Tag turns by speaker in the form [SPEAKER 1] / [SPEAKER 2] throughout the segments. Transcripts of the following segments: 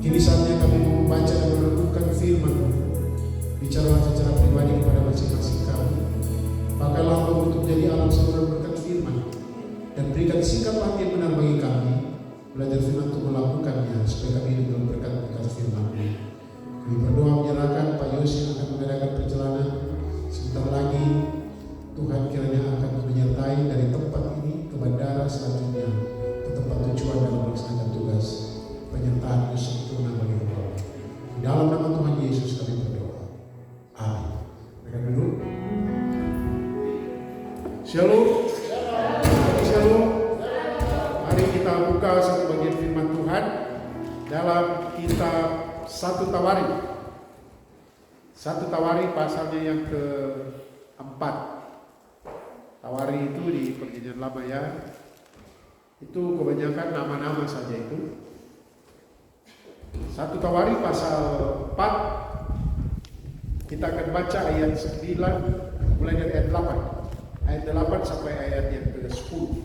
[SPEAKER 1] Kini saatnya kami membaca dan merenungkan firman. Bicara secara pribadi kepada masing-masing kami. Pakailah hamba untuk jadi alam saluran berkat firman, dan berikan sikap hati yang benar bagi kami, belajar firman untuk melakukannya, supaya kami hidup dalam berkat firman. Kami berdoa menyerahkan Pak Yosi yang akan mengadakan perjalanan sebentar lagi. Tuhan kiranya akan menyertai dari tempat ini ke bandara selanjutnya, ke tempat tujuan dalam melaksanakan tugas penyertaan Yesus itu nama Allah. Di dalam nama Tuhan Yesus kami berdoa. Amin. Mereka dulu. Shalom. Shalom. Mari kita buka satu bagian firman Tuhan dalam kitab 1 Tawarik. 1 Tawarik pasalnya yang ke-4. Tawarik itu di Perjanjian Lama ya. Itu kebanyakan nama-nama saja itu. 1 Tawarik pasal 4. Kita akan baca ayat 9 mulai dari ayat 8. Ayat 8 sampai ayat yang ke-10.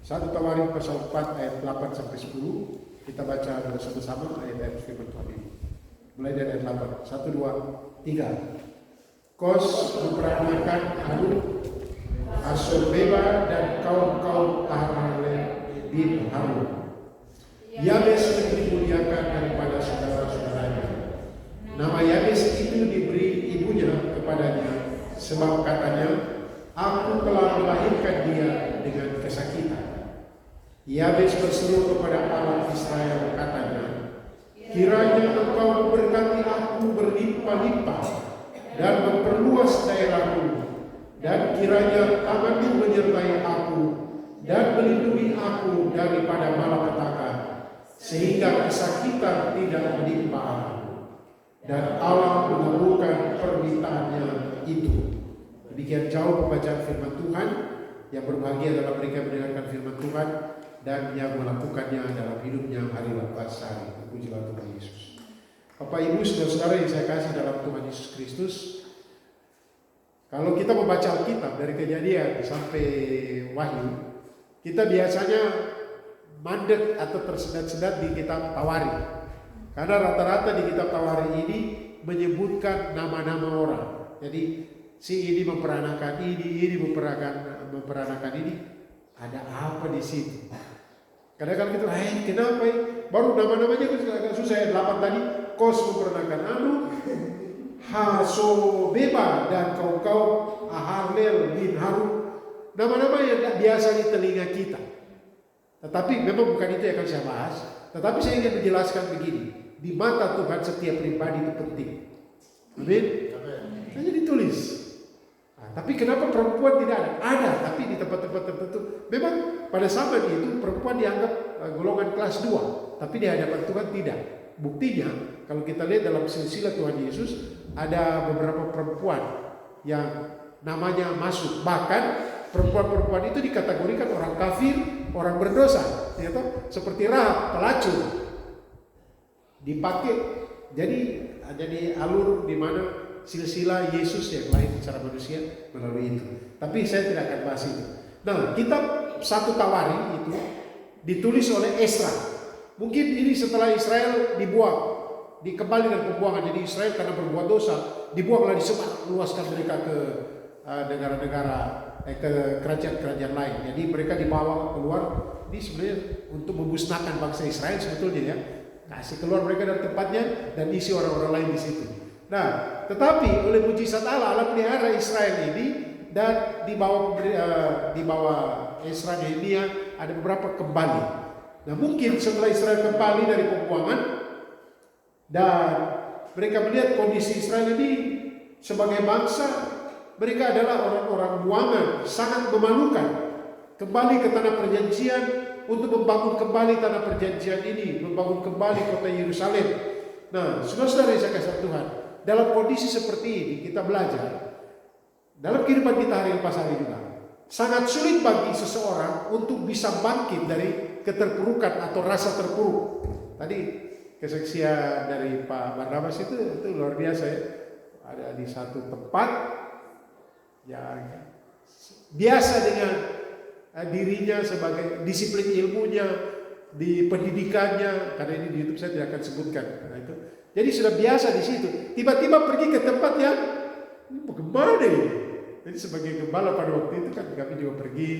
[SPEAKER 1] 1 Tawarik pasal 4 ayat 8 sampai 10. Kita baca bersama-sama ayat-ayat firman Tuhan ini. Mulai dari ayat 8. 1, 2, 3. Kos memperanakan Harun, Asobeba dan kaum-kaum Aharale bin Harun. Yabes lebih dimuliakan daripada saudara-saudaranya. Nama Yabes itu diberi ibunya kepadanya, sebab katanya, aku telah melahirkan dia dengan kesakitan. Yabes berseru kepada Allah Israel, katanya, kiranya engkau memberkati aku berlimpah-limpah dan memperluas daerahku, dan kiranya tanganmu menyertai aku dan melindungi aku daripada malapetaka, sehingga kesakitan tidak menimpa aku. Dan Allah mengabulkan permintaannya itu. Demikian jauh pembacaan firman Tuhan. Yang berbahagia adalah mereka yang mendengarkan firman Tuhan dan yang melakukannya dalam hidupnya hari lepas hari. Pujilah Tuhan Yesus. Bapak Ibu saudara-saudara yang saya kasih dalam Tuhan Yesus Kristus, kalau kita membaca Alkitab dari Kejadian sampai Wahyu, kita biasanya mandek atau tersendat-sendat di kitab Tawarik. Karena rata-rata di kitab Tawarik ini menyebutkan nama-nama orang. Jadi si ini memperanakan ini memperanakan ini. Ada apa di situ? Kadang-kadang kita, kenapa ya? Baru nama-namanya agak susah. Ayat 8 tadi, Kos memperanakan Anu, Hasobeba dan kaum-kaum Aharlel bin Harun. Nama-nama yang tidak biasa di telinga kita. Tetapi memang bukan itu yang akan saya bahas. Tetapi saya ingin menjelaskan begini. Di mata Tuhan setiap pribadi itu penting. Amin. Hanya ditulis. Tapi kenapa perempuan tidak ada? Ada, tapi di tempat-tempat tertentu. Memang pada zaman itu perempuan dianggap golongan kelas 2. Tapi di hadapan Tuhan tidak. Buktinya kalau kita lihat dalam silsilah Tuhan Yesus, ada beberapa perempuan yang namanya masuk. Bahkan perempuan-perempuan itu dikategorikan orang kafir, orang berdosa, ya toh? Seperti Rahab, pelacur, dipakai jadi alur di mana silsilah Yesus yang lahir secara manusia melalui itu. Tapi saya tidak akan bahas itu. Nah, kitab 1 Tawarik itu ditulis oleh Esra. Mungkin ini setelah Israel dibuang, dikembali dari pembuangan. Jadi Israel karena berbuat dosa, dibuanglah disebar, luaskan mereka ke negara-negara, ke kerajaan-kerajaan lain. Jadi mereka dibawa keluar. Ini sebenarnya untuk memusnahkan bangsa Israel sebetulnya ya. Kasih keluar mereka dari tempatnya dan isi orang-orang lain di situ. Nah, tetapi oleh mujizat Allah pelihara Israel ini, dan di bawah Esra Nehemia ada beberapa kembali. Nah, mungkin setelah Israel kembali dari pembuangan dan mereka melihat kondisi Israel ini sebagai bangsa, mereka adalah orang-orang buangan, sangat memalukan. Kembali ke tanah perjanjian untuk membangun kembali tanah perjanjian ini, membangun kembali kota Yerusalem. Nah, saudara-saudara yang saya kasih Tuhan, dalam kondisi seperti ini kita belajar dalam kehidupan kita hari lepas hari juga. Sangat sulit bagi seseorang untuk bisa bangkit dari keterpurukan atau rasa terpuruk. Tadi kesaksian dari Pak Barnabas itu luar biasa ya. Ada di satu tempat yang biasa dengan dirinya sebagai disiplin ilmunya, di pendidikannya, karena ini di YouTube saya tidak akan sebutkan. Nah, itu. Jadi sudah biasa di situ. Tiba-tiba pergi ke tempat yang bagaimana ini? Jadi sebagai gembala pada waktu itu kan kami juga pergi,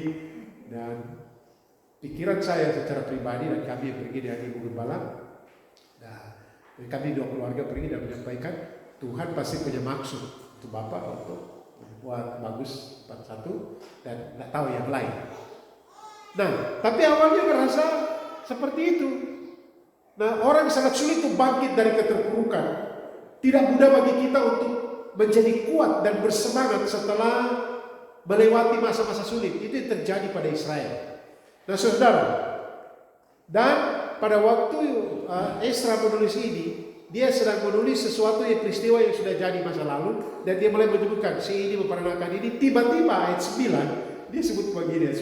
[SPEAKER 1] dan pikiran saya secara pribadi dan kami yang pergi dengan ibu gembala, nah, kami dua keluarga pergi dan menyampaikan Tuhan pasti punya maksud untuk Bapak untuk buat bagus 41 dan nggak tahu yang lain. Nah, tapi awalnya merasa seperti itu. Nah, orang sangat sulit untuk bangkit dari keterpurukan. Tidak mudah bagi kita untuk menjadi kuat dan bersemangat setelah melewati masa-masa sulit. Itu yang terjadi pada Israel. Nah, saudara, dan pada waktu Ezra menulis ini, dia sedang menulis sesuatu yang peristiwa yang sudah jadi masa lalu, dan dia mulai menyebutkan si ini memperanakan ini. Tiba-tiba ayat 9 dia sebut begini, ayat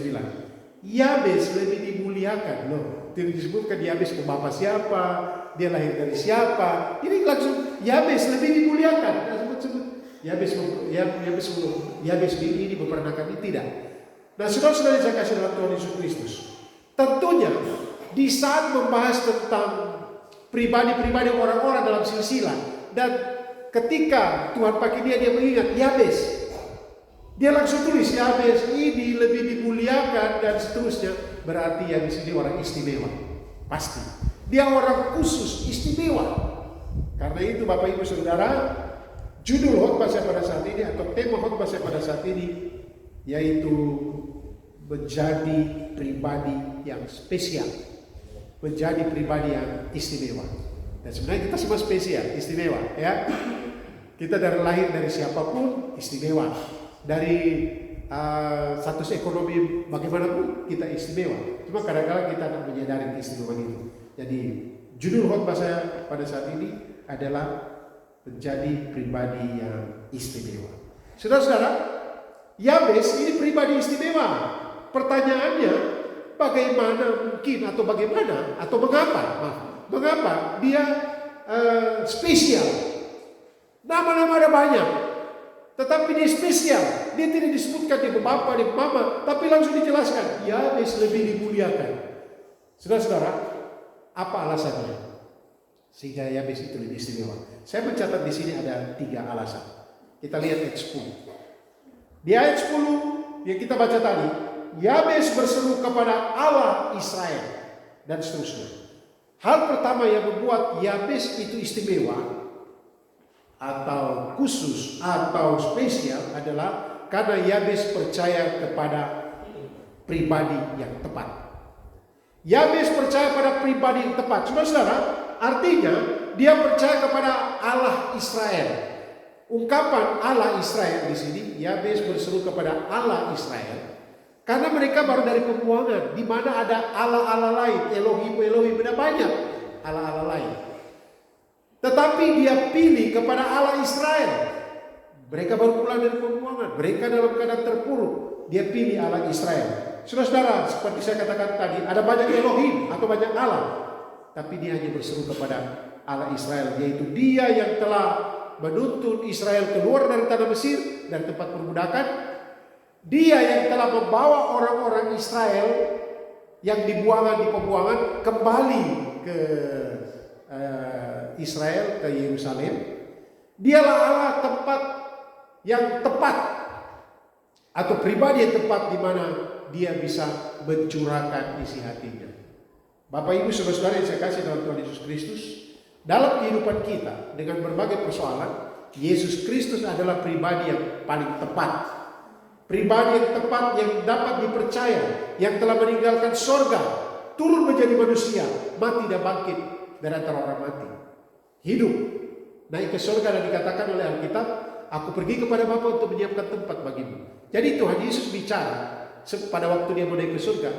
[SPEAKER 1] 9, Yabes lebih dimuliakan loh. Tidak disebutkan Yabes ke bapak siapa, dia lahir dari siapa. Ini langsung Yabes lebih dimuliakan. Sebut Yabes ini memperanakan ini, tidak. Nah, saudara-saudara yang saya kasih dalam Tuhan Yesus Kristus, tentunya di saat membahas tentang pribadi-pribadi orang-orang dalam silsilah, dan ketika Tuhan pakai dia mengingat Yabes, dia langsung tulis Yabes ini lebih dimuliakan dan seterusnya. Berarti Yabes ini orang istimewa, pasti dia orang khusus, istimewa. Karena itu Bapak Ibu Saudara, judul khotbah saya pada saat ini atau tema khotbah saya pada saat ini yaitu menjadi pribadi yang spesial, menjadi pribadi yang istimewa. Dan sebenarnya kita semua spesial, istimewa, ya. Kita dari lahir dari siapapun istimewa. Dari status ekonomi bagaimanapun kita istimewa. Cuma kadang-kadang kita tak menyadari keistimewaan itu. Jadi judul khotbah saya pada saat ini adalah menjadi pribadi yang istimewa. Saudara-saudara, Yabes ini pribadi istimewa. Pertanyaannya, bagaimana mungkin atau bagaimana atau mengapa dia spesial? Nama-nama ada banyak, tetapi dia spesial. Dia tidak disebutkan dia bapak, dia mama, tapi langsung dijelaskan Yabes lebih dimuliakan. Saudara-saudara, apa alasannya sehingga Yabes itu lebih istimewa? Saya mencatat di sini ada 3 alasan. Kita lihat ayat 10. Di ayat 10 yang kita baca tadi, Yabes berseru kepada Allah Israel dan seterusnya. Hal pertama yang membuat Yabes itu istimewa atau khusus atau spesial adalah karena Yabes percaya kepada pribadi yang tepat. Yabes percaya pada pribadi yang tepat. Saudara-saudara, artinya dia percaya kepada Allah Israel. Ungkapan Allah Israel di sini, Yabes berseru kepada Allah Israel karena mereka baru dari pembuangan, di mana ada Allah-Allah lain, Elohim, ada banyak Allah-Allah lain. Tetapi dia pilih kepada Allah Israel. Mereka baru pulang dari pembuangan, mereka dalam keadaan terpuruk. Dia pilih Allah Israel. Saudara-saudara, seperti saya katakan tadi, ada banyak Elohim atau banyak Allah, tapi dia hanya berseru kepada Allah Israel, yaitu Dia yang telah menuntun Israel keluar dari tanah Mesir, dari tempat perbudakan. Dia yang telah membawa orang-orang Israel yang dibuangan di pembuangan kembali ke Israel, ke Yerusalem. Dialah Allah tempat yang tepat atau pribadi yang tepat di mana dia bisa mencurahkan isi hatinya. Bapak Ibu saudara-saudara yang saya kasih dalam Tuhan Yesus Kristus, dalam kehidupan kita dengan berbagai persoalan, Yesus Kristus adalah pribadi yang paling tepat. Pribadi yang tepat yang dapat dipercaya, yang telah meninggalkan sorga, turun menjadi manusia, mati dan bangkit dari antara orang mati. Hidup, naik ke sorga, dan dikatakan oleh Alkitab, aku pergi kepada Bapa untuk menyiapkan tempat bagimu. Jadi Tuhan Yesus bicara pada waktu dia mau naik ke surga,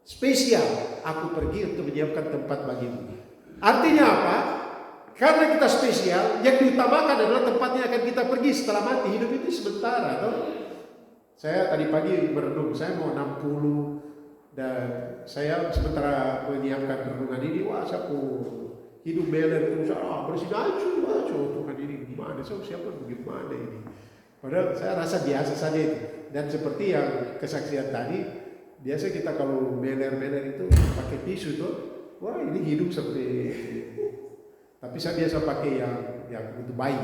[SPEAKER 1] spesial, aku pergi untuk menyiapkan tempat bagimu. Artinya apa? Karena kita spesial, yang diutamakan adalah tempatnya akan kita pergi setelah mati. Hidup itu sementara, toh? Saya tadi pagi merenung, saya mau 60 dan saya sementara menyiapkan renungan ini, wah sapu hidup beler terus, bersinaju Tuhan ini gimana? Siapa bagaimana ini? Padahal saya rasa biasa saja itu. Dan seperti yang kesaksian tadi, Biasa kita kalau beler-beler itu pakai tisu tuh, wah ini hidup seperti. Tapi saya biasa pakai yang untuk bayi,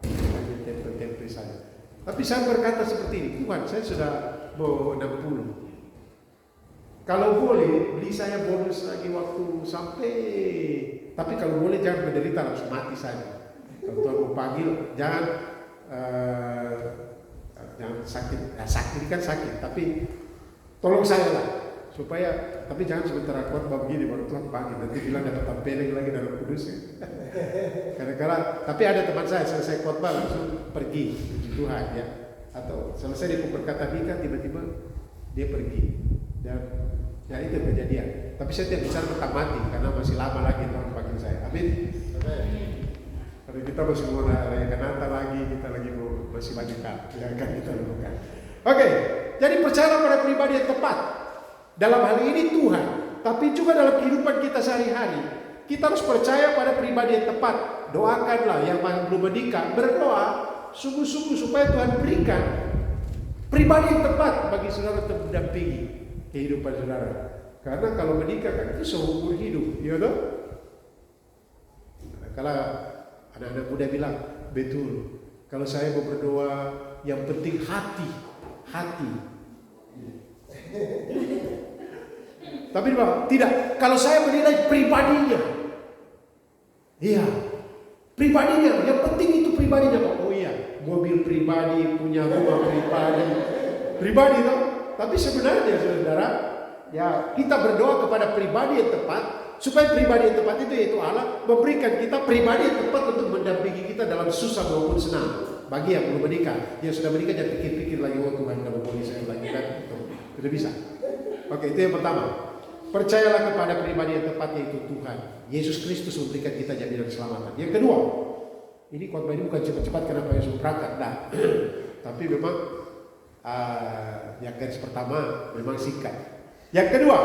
[SPEAKER 1] pakai tempe-tempe saja. Tapi saya berkata seperti ini, Tuhan, saya sudah mau 60. Kalau boleh beli saya bonus lagi waktu sampai. Tapi kalau boleh jangan menderita langsung mati saja. Kalau Tuhan mau panggil, jangan sakit. Sakit kan sakit, tapi tolong saya lah supaya. Tapi jangan sementara kuat begini baru Tuhan panggil. Nanti bilang dapat tampeleng lagi dalam kudus. Kadang-kadang. Tapi ada teman saya selesai khotbah langsung pergi puji Tuhan ya. Atau selesai dia berkata nikah tiba-tiba dia pergi. Dan ya itu kejadian. Tapi saya tidak bicara tentang mati karena masih lama lagi Tuhan panggil saya. Amin. Karena kita masih mau rayakan Natal lagi, kita lagi mau masih banyak yang akan kita lakukan. Oke, jadi percaya pada pribadi yang tepat. Dalam hal ini Tuhan, tapi juga dalam kehidupan kita sehari-hari, kita harus percaya pada pribadi yang tepat. Doakanlah yang belum menikah, berdoa sungguh-sungguh supaya Tuhan berikan pribadi yang tepat bagi saudara untuk mendampingi kehidupan saudara. Karena kalau menikah kan itu seumur hidup, ya toh? Kalau anak-anak muda bilang, betul. Kalau saya mau berdoa, yang penting hati. Tapi Pak, tidak. Kalau saya menilai pribadinya, iya, pribadinya. Yang penting itu pribadinya Pak. Oh iya, mobil pribadi, punya rumah pribadi toh. Tapi sebenarnya saudara, ya kita berdoa kepada pribadi yang tepat. Supaya pribadi yang tepat itu yaitu Allah memberikan kita pribadi yang tepat untuk mendampingi kita dalam susah maupun senang. Bagi yang belum menikah, yang sudah menikah jangan pikir-pikir lagi, oh Tuhan kalau boleh saya lagi kan, itu bisa. Oke, itu yang pertama. Percayalah kepada pribadi yang tepat yaitu Tuhan. Yesus Kristus memberikan kita jaminan keselamatan. Yang kedua, ini khotbah ini bukan cepat-cepat karena Pak Yesus berangkat, nah. Tapi memang yang garis pertama memang singkat. Yang kedua,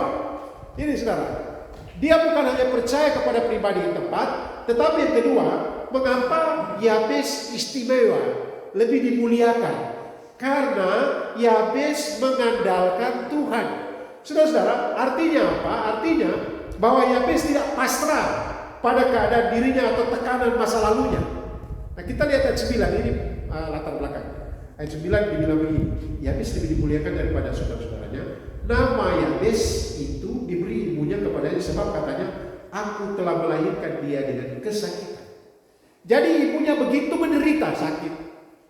[SPEAKER 1] ini saudara. Dia bukan hanya percaya kepada pribadi yang tepat, tetapi yang kedua, mengapa Yabes istimewa, lebih dimuliakan? Karena Yabes mengandalkan Tuhan. Saudara-saudara, artinya apa? Artinya bahwa Yabes tidak pasrah pada keadaan dirinya atau tekanan masa lalunya. Nah, kita lihat ayat 9 ini latar belakang. Ayat 9 dibilang begini, Yabes lebih dimuliakan daripada saudara-saudaranya. Nama Yabes itu diberi ibunya kepadanya sebab katanya, aku telah melahirkan dia dengan kesakitan. Jadi ibunya begitu menderita sakit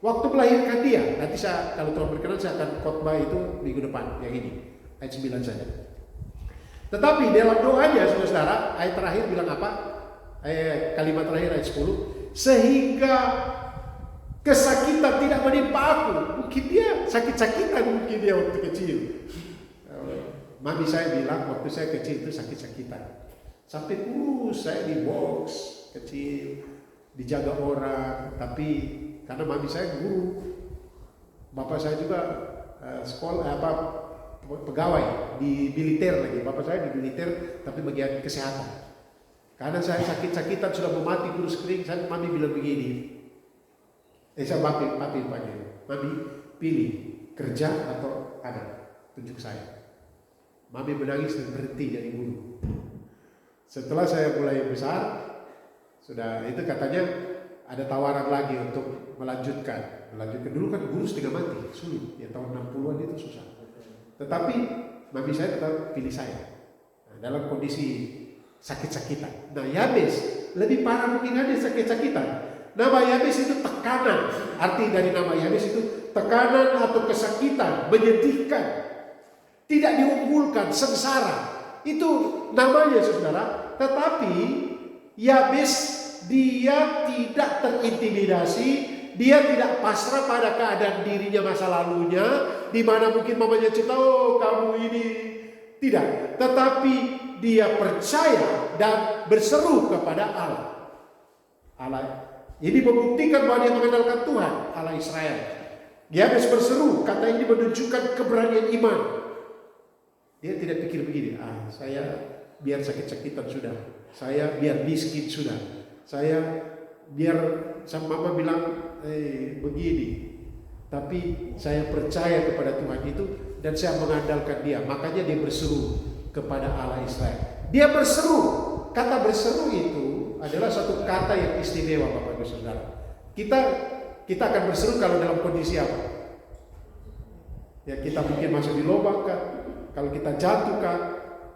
[SPEAKER 1] waktu melahirkan dia. Nanti saya kalau Tuhan berkenan saya akan khotbah itu minggu depan yang ini ayat 9 saja. Tetapi dalam doanya saudara, ayat terakhir bilang apa? Kalimat terakhir ayat 10, sehingga kesakitan tidak menimpa aku. Mungkin dia sakit-sakitan mungkin dia waktu kecil. Mami saya bilang waktu saya kecil itu sakit-sakitan. Sampai kurus saya di box kecil, dijaga orang. Tapi karena mami saya guru, bapak saya juga pegawai di militer lagi. Bapak saya di militer tapi bagian kesehatan. Karena saya sakit-sakitan sudah mau mati kurus kering, saya mami bilang begini. Saya papi panggil, mami pilih kerja atau anak, tunjuk saya. Mami menangis dan berhenti jadi guru. Setelah saya mulai besar, sudah itu katanya ada tawaran lagi untuk melanjutkan. Dulu kan guru setengah mati, sulit. Ya tahun 60-an itu susah. Tetapi mami saya tetap pilih saya. Nah, dalam kondisi sakit-sakitan. Nah, Yabes lebih parah mungkin ada sakit-sakitan. Nama Yabes itu tekanan. Arti dari nama Yabes itu tekanan atau kesakitan, menyedihkan. Tidak diunggulkan, sengsara. Itu namanya saudara. Tetapi Yabes dia tidak terintimidasi, dia tidak pasrah pada keadaan dirinya masa lalunya, di mana mungkin mamanya cerita, oh kamu ini. Tidak. Tetapi dia percaya dan berseru kepada Allah. Ini membuktikan bahwa dia mengandalkan Tuhan, Allah Israel. Yabes berseru, kata ini menunjukkan keberanian iman. Dia tidak pikir begini, saya biar sakit-sakitan sudah, saya biar miskin sudah, saya biar sama mama bilang begini. Tapi saya percaya kepada Tuhan itu dan saya mengandalkan dia. Makanya dia berseru kepada Allah Israel. Dia berseru. Kata berseru itu adalah satu kata yang istimewa, Bapak Ibu Saudara. Kita akan berseru kalau dalam kondisi apa? Ya, kita mungkin masuk di lubang kan, kalau kita jatuh kan.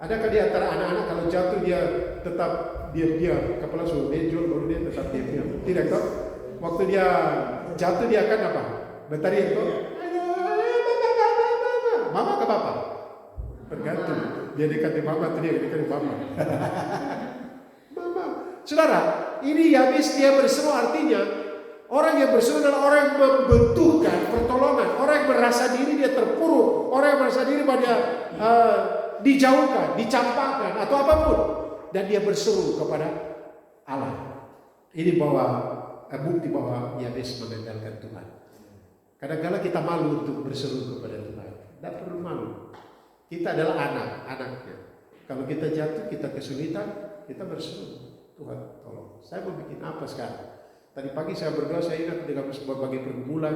[SPEAKER 1] Adakah di antara anak-anak kalau jatuh dia tetap diam-diam, kepala suruh benjol baru dia tetap diam-diam? Tidak toh? Waktu dia jatuh dia akan apa? Berteriak toh? Mama ke papa? Tergantung. Dia dekat di mama, dia dekat di mama. Mama. Saudara, ini Yabes dia berseru, artinya orang yang berseru adalah orang yang membutuhkan pertolongan, orang yang merasa diri dia terpuruk, orang yang merasa diri bahwa dia dijauhkan, dicampakkan atau apapun, dan dia berseru kepada Allah. Ini bukti bahwa Yabes mengandalkan Tuhan. Kadang-kadang kita malu untuk berseru kepada Tuhan. Tidak perlu malu. Kita adalah anak-anaknya. Kalau kita jatuh, kita kesulitan, kita berseru, Tuhan tolong. Saya mau bikin apa sekarang? Tadi pagi saya berdoa, saya ingat dengan berbagai pergumulan,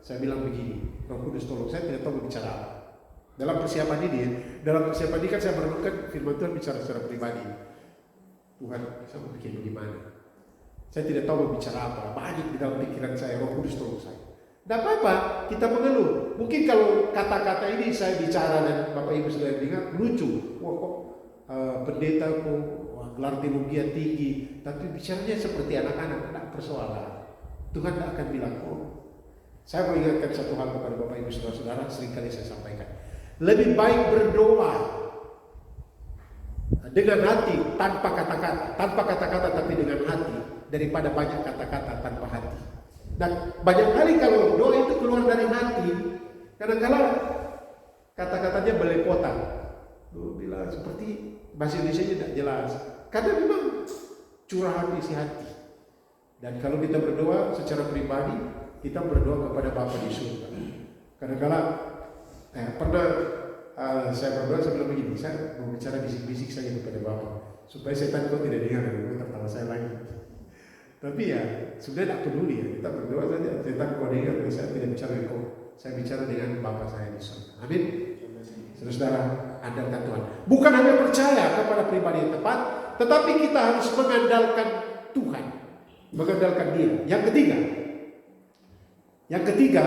[SPEAKER 1] saya bilang begini, Roh Kudus tolong, saya tidak tahu bicara apa. Dalam persiapan ini kan saya merenungkan firman Tuhan bicara secara pribadi. Tuhan, saya mau bikin bagaimana? Saya tidak tahu berbicara apa, banyak di dalam pikiran saya, Roh Kudus tolong saya. Tidak apa-apa, kita mengeluh. Mungkin kalau kata-kata ini saya bicara dan Bapak Ibu sudah dengar, lucu. Wah kok pendeta kok gelar teologi tinggi, tapi bicaranya seperti anak-anak, tidak persoalan. Tuhan tidak akan bilang, saya mau ingatkan satu hal kepada Bapak Ibu Saudara-saudara, seringkali saya sampaikan. Lebih baik berdoa dengan hati tanpa kata-kata tapi dengan hati, daripada banyak kata-kata tanpa hati. Dan banyak kali kalau doa itu keluar dari hati, kadang-kadang kata-katanya belepotan. Bilang seperti bahasa Indonesia tidak jelas. Karena memang curahan isi hati. Dan kalau kita berdoa secara pribadi, kita berdoa kepada Bapa di surga. Kadang-kadang saya berdoa, saya bilang begini, saya mau bicara bisik-bisik saja kepada Bapa, supaya setan kau tidak dengar, tertawa saya lagi. Tapi ya sebenarnya tidak peduli ya, kita berdoa saja, setan kau dengar, saya tidak bicara dengan kau, saya bicara dengan Bapa saya di surga. Amin. Saudara, andalkan Tuhan. Bukan hanya percaya kepada pribadi yang tepat, tetapi kita harus mengandalkan Tuhan, mengandalkan Dia. Yang ketiga,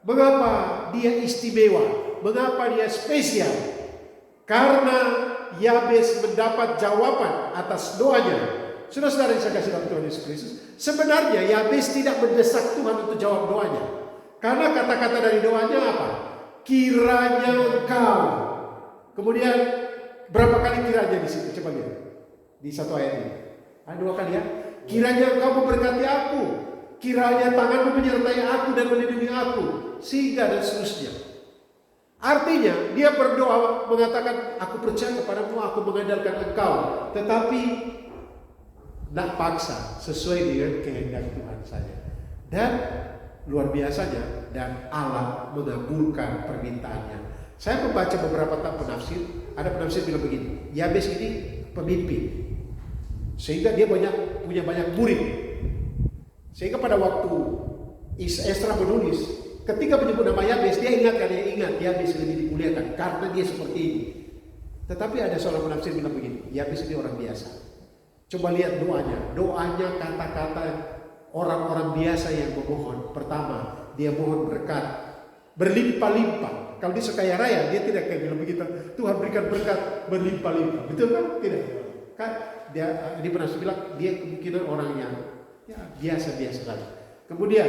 [SPEAKER 1] mengapa Dia istimewa? Mengapa Dia spesial? Karena Yabes mendapat jawaban atas doanya. Saudara-saudara yang saya kasih dalam Tuhan Yesus Kristus, sebenarnya Yabes tidak mendesak Tuhan untuk jawab doanya. Karena kata-kata dari doanya apa? Kiranya Engkau. Kemudian berapa kali kiranya di situ? Coba lihat di satu ayat ini. Ada 2 kali ya. Kiranya Engkau memberkati aku. Kiranya tanganmu menyertai aku dan melindungi aku. Sehingga dan seterusnya. Artinya dia berdoa mengatakan, aku percaya kepadamu, aku mengandalkan Engkau. Tetapi tidak paksa, sesuai dengan kehendak Tuhan saja. Dan luar biasanya, dan Allah mengabulkan permintaannya. Saya membaca beberapa penafsir. Ada penafsir bilang begini, Yabes ini pemimpin, sehingga dia punya banyak murid. Sehingga pada waktu Esra menulis, ketika menyebut nama Yabes, dia ingat Yabes lebih dimuliakan karena dia seperti ini. Tetapi ada seorang penafsir bilang begini, Yabes ini orang biasa. Coba lihat doanya kata-kata orang-orang biasa yang memohon. Pertama, dia mohon berkat berlimpah-limpah. Kalau dia sekaya raya, dia tidak kayak bilang begitu, Tuhan berikan berkat berlimpah-limpah. Betul kan? Tidak. Kan dia pernah bilang dia kemungkinan orang yang biasa-biasa saja. Kemudian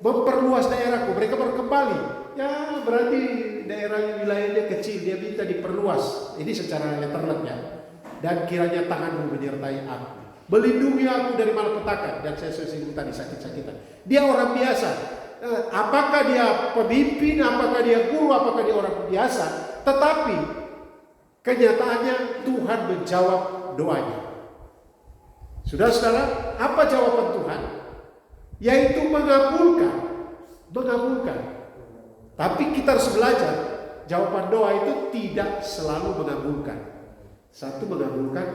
[SPEAKER 1] memperluas daerahku, mereka baru kembali. Ya berarti daerah wilayahnya kecil, dia minta diperluas. Ini secara letterlet ya. Dan kiranya tanganmu menyertai aku, melindungi aku dari malapetaka, dan saya sesungguhnya tadi sakit-sakitan. Dia orang biasa. Apakah dia pemimpin, apakah dia guru, apakah dia orang biasa, tetapi kenyataannya Tuhan menjawab doanya. Saudara-saudara, apa jawaban Tuhan? Yaitu mengabulkan. Tapi kita harus belajar, jawaban doa itu tidak selalu mengabulkan. 1 mengabulkan,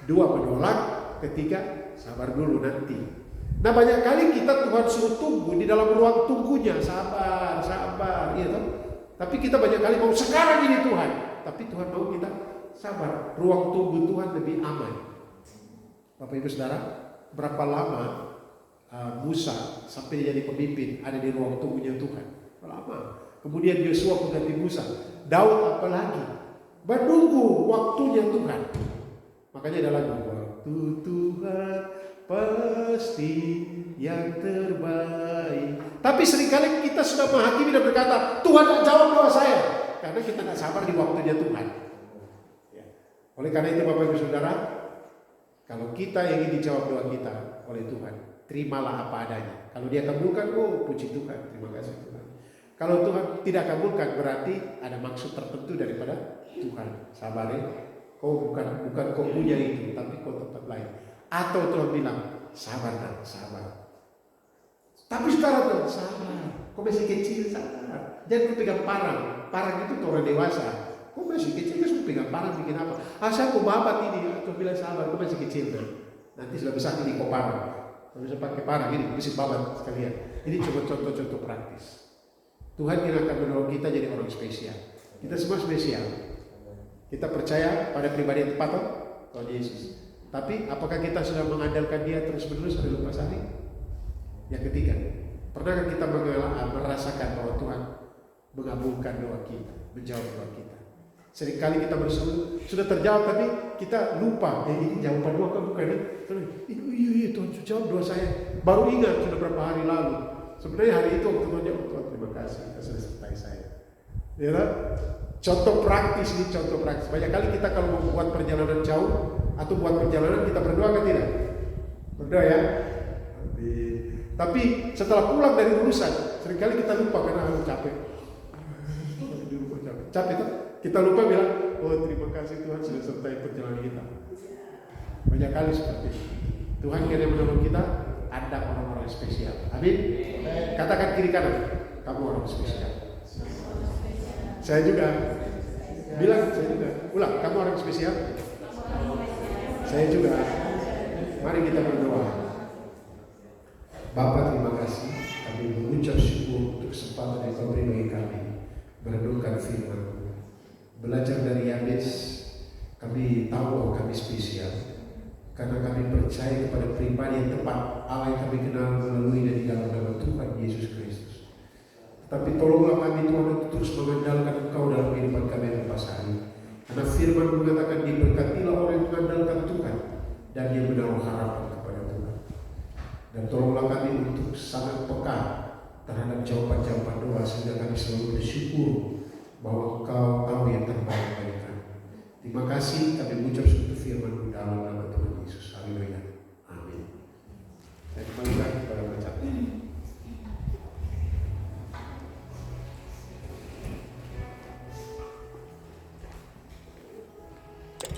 [SPEAKER 1] 2 menolak, 3 sabar dulu nanti. Nah banyak kali kita Tuhan suruh tunggu di dalam ruang tunggunya, sabar, gitu. Tapi kita banyak kali mau sekarang ini Tuhan. Tapi Tuhan mau kita sabar. Ruang tunggu Tuhan lebih aman. Bapak Ibu Saudara, berapa lama Musa sampai jadi pemimpin ada di ruang tunggunya Tuhan? Lama. Kemudian Yosua pengganti Musa. Daud apalagi? Menunggu waktunya Tuhan. Makanya ada lagu, waktu Tuhan pasti yang terbaik. Tapi seringkali kita sudah menghakimi dan berkata, Tuhan tak jawab doa saya. Karena kita tak sabar di waktunya Tuhan. Oleh karena itu Bapak Ibu Saudara, kalau kita ingin dijawab doa kita oleh Tuhan, terimalah apa adanya. Kalau dia kabulkan, puji Tuhan, terima kasih Tuhan. Kalau Tuhan tidak kabulkan, berarti ada maksud tertentu daripada Tuhan. Sabar ya, kau bukan kau punya itu, tapi kau tempat lain. Atau Tuhan bilang, sabar nak, sabar. Tapi sekarang Tuhan, sabar. Kau masih kecil, sabar. Jangan kau pegang parang. Parang itu orang dewasa. Kau masih kecil, kau pegang parang bikin apa? Asal kau babat ini, Tuhan bilang sabar, kau masih kecil. Nanti sudah besar ini kau parang. Kau bisa pakai parang ini, bisa babat sekalian. Ini cuma contoh-contoh praktis. Tuhan kira akan menolong kita jadi orang spesial. Kita semua spesial. Kita percaya pada pribadi yang tepat, Tuhan Yesus. Tapi apakah kita sudah mengandalkan Dia terus-menerus hari lepas hari? Yang ketiga, pernahkah kita merasakan bahwa Tuhan mengabulkan doa kita, menjawab doa kita? Seringkali kita berseru, sudah terjawab tapi kita lupa. Ini jawaban doa kan bukan? Iya Tuhan sudah jawab doa saya. Baru ingat sudah berapa hari lalu. Sebenarnya hari itu waktu Tuhan jawab, Tuhan terima kasih, kita sudah selesai saya. Ya kan? Contoh praktis nih, contoh praktis. Banyak kali kita kalau mau buat perjalanan jauh atau buat perjalanan kita berdoa kan tidak? Berdoa ya. Tapi setelah pulang dari urusan, seringkali kita lupa karena capek. Capek tuh. Kita lupa bilang, oh terima kasih Tuhan sudah selesai perjalanan kita. Banyak kali seperti itu. Tuhan yang menolong kita, ada orang-orang spesial. Amin. Katakan kiri kanan, kamu orang spesial. Saya juga bilang, saya juga ulang, kamu orang spesial. Saya juga. Mari kita berdoa. Bapa terima kasih, kami mengucap syukur untuk kesempatan yang kau beri bagi kami merenungkan firman. Belajar dari Yabes, kami tahu bahwa kami spesial karena kami percaya kepada pribadi yang tepat Allah yang kami kenal melalui dan di dalam nama Tuhan Yesus Kristus. Tapi tolonglah kami Tuhan untuk terus mengandalkan Engkau dalam kehidupan kami yang lepas hari. Karena firman mengatakan diberkatilah orang yang mengandalkan Tuhan dan dia menaruh harapan kepada Tuhan. Dan tolonglah kami untuk sangat peka terhadap jawaban-jawaban doa sehingga kami selalu bersyukur bahwa Engkau tahu yang terbaik bagi kami. Terima kasih kami mengucap syukur firman-Mu dalam